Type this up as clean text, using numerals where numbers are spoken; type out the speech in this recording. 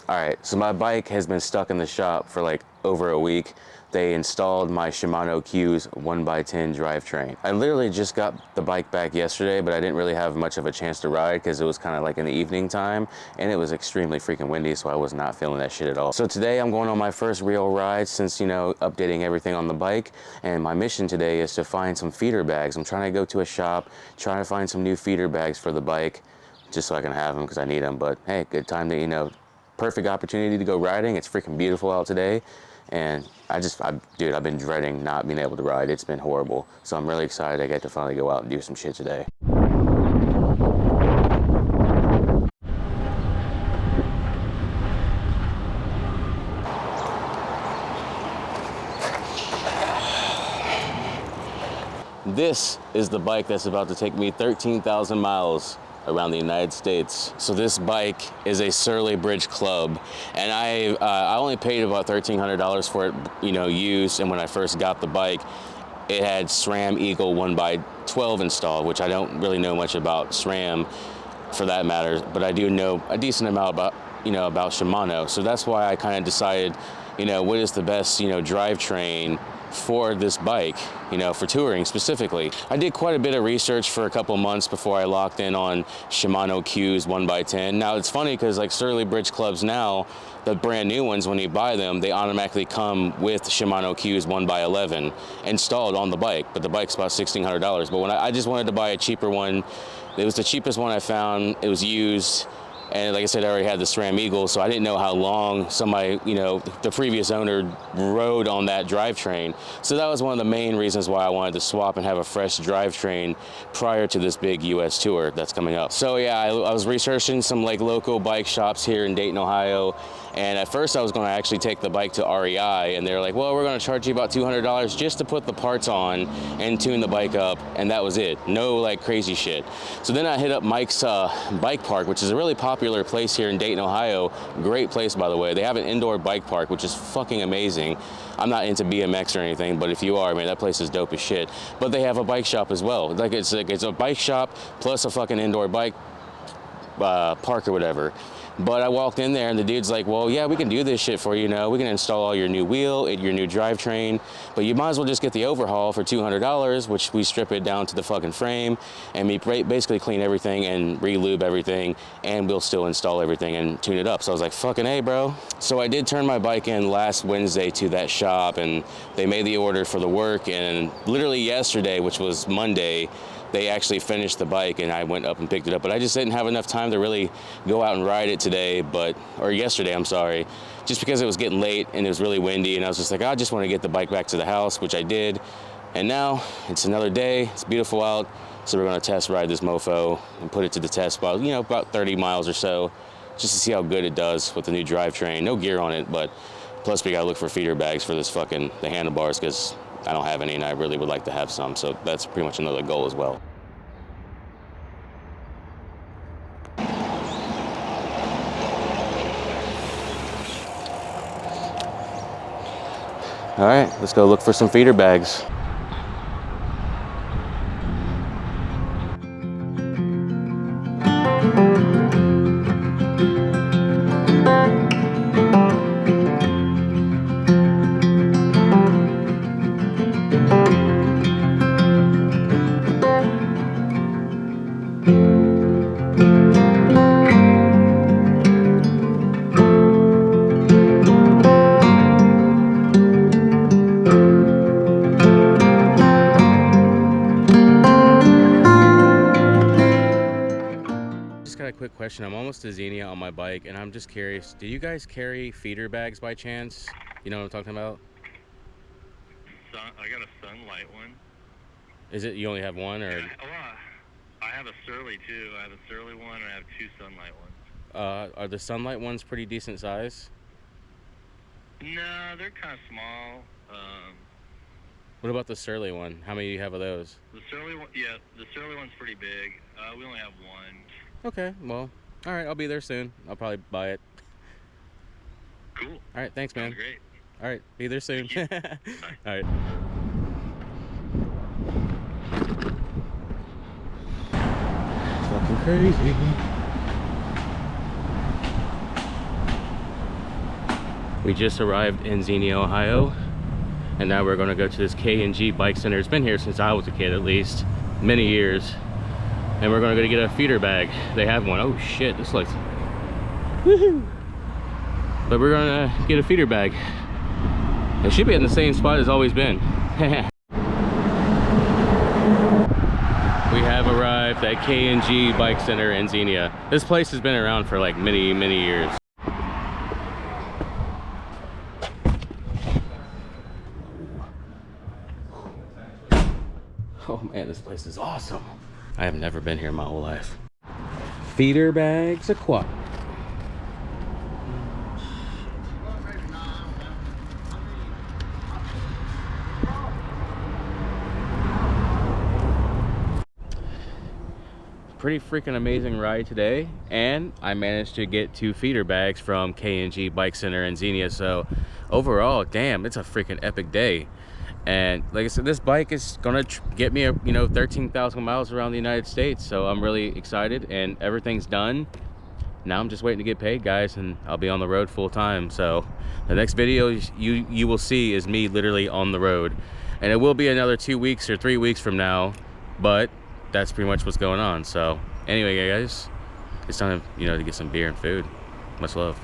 All right, so my bike has been stuck in the shop for like over a week. They installed my Shimano CUES 1x10 drivetrain. I literally just got the bike back yesterday, but I didn't really have much of a chance to ride because it was kind of like in the evening time and it was extremely freaking windy, so I was not feeling that shit at all. So today I'm going on my first real ride since, you know, updating everything on the bike, and my mission today is to find some feeder bags. I'm trying to go to a shop, trying to find some new feeder bags for the bike just so I can have them because I need them. But hey, good time to, you know, perfect opportunity to go riding. It's freaking beautiful out today. And dude, I've been dreading not being able to ride. It's been horrible. So I'm really excited I get to finally go out and do some shit today. This is the bike that's about to take me 13,000 miles around the United States. So this bike is a Surly Bridge Club, and I only paid about $1,300 for it, you know, used. And when I first got the bike, it had SRAM Eagle 1x12 installed, which I don't really know much about SRAM for that matter, but I do know a decent amount about, you know, about Shimano. So that's why I kind of decided, you know, what is the best, you know, drivetrain for this bike, you know, for touring specifically. I did quite a bit of research for a couple months before I locked in on Shimano CUES 1x10. Now it's funny because like Surly Bridge Clubs now, the brand new ones, when you buy them, they automatically come with Shimano CUES 1x11 installed on the bike, but the bike's about $1,600. But when I just wanted to buy a cheaper one, it was the cheapest one I found. It was used. And like I said, I already had the SRAM Eagle, so I didn't know how long somebody, you know, the previous owner rode on that drivetrain. So that was one of the main reasons why I wanted to swap and have a fresh drivetrain prior to this big US tour that's coming up. So yeah, I was researching some like local bike shops here in Dayton, Ohio. And at first I was going to actually take the bike to REI, and they're like, well, we're going to charge you about $200 just to put the parts on and tune the bike up, and that was it. No like crazy shit. So then I hit up Mike's Bike Park, which is a really popular place here in Dayton, Ohio. Great place, by the way. They have an indoor bike park, which is fucking amazing. I'm not into BMX or anything, but if you are, man, that place is dope as shit. But they have a bike shop as well. Like it's a bike shop plus a fucking indoor bike park or whatever. But I walked in there and the dude's like, well, yeah, we can do this shit for you, you know. We can install all your new wheel, your new drivetrain, but you might as well just get the overhaul for $200, which we strip it down to the fucking frame and we basically clean everything and re-lube everything, and we'll still install everything and tune it up. So I was like, fucking A, bro. So I did turn my bike in last Wednesday to that shop, and they made the order for the work, and literally yesterday, which was Monday, they actually finished the bike and I went up and picked it up. But I just didn't have enough time to really go out and ride it today, or yesterday, I'm sorry, just because it was getting late and it was really windy, and I was just like, I just want to get the bike back to the house, which I did. And now it's another day, it's beautiful out, so we're gonna test ride this mofo and put it to the test about, you know, about 30 miles or so, just to see how good it does with the new drivetrain. No gear on it, but plus we gotta look for feeder bags for this the handlebars, because I don't have any and I really would like to have some, so that's pretty much another goal as well. All right, let's go look for some feeder bags. Quick question. I'm almost to Xenia on my bike, and I'm just curious, do you guys carry feeder bags by chance? You know what I'm talking about? I got a Sunlight one. Is it, you only have one, or? Yeah, well, I have a Surly too. I have a Surly one, and I have two Sunlight ones. Are the Sunlight ones pretty decent size? No, they're kind of small. What about the Surly one? How many do you have of those? The Surly one, yeah, the Surly one's pretty big. We only have one. Okay, well, all right, I'll be there soon. I'll probably buy it. Cool. All right, thanks, man. Sounds great. All right, be there soon. All right. Fucking crazy. We just arrived in Xenia, Ohio, and now we're gonna go to this K&G Bike Center. It's been here since I was a kid, at least, many years. And we're gonna go get a feeder bag. They have one. Oh shit, this looks, woohoo! But we're gonna get a feeder bag. It should be in the same spot it's always been. We have arrived at K&G Bike Center in Xenia. This place has been around for like many years. Oh man, this place is awesome. I have never been here in my whole life. Feeder bags aqua. Pretty freaking amazing ride today, and I managed to get 2 feeder bags from K&G Bike Center in Xenia. So overall, damn, it's a freaking epic day. And like I said, this bike is gonna get me 13,000 miles around the United States. So I'm really excited, and everything's done. Now I'm just waiting to get paid, guys, and I'll be on the road full time. So the next video you will see is me literally on the road, and it will be another 2 weeks or 3 weeks from now, but that's pretty much what's going on. So anyway, guys, it's time to get some beer and food. Much love.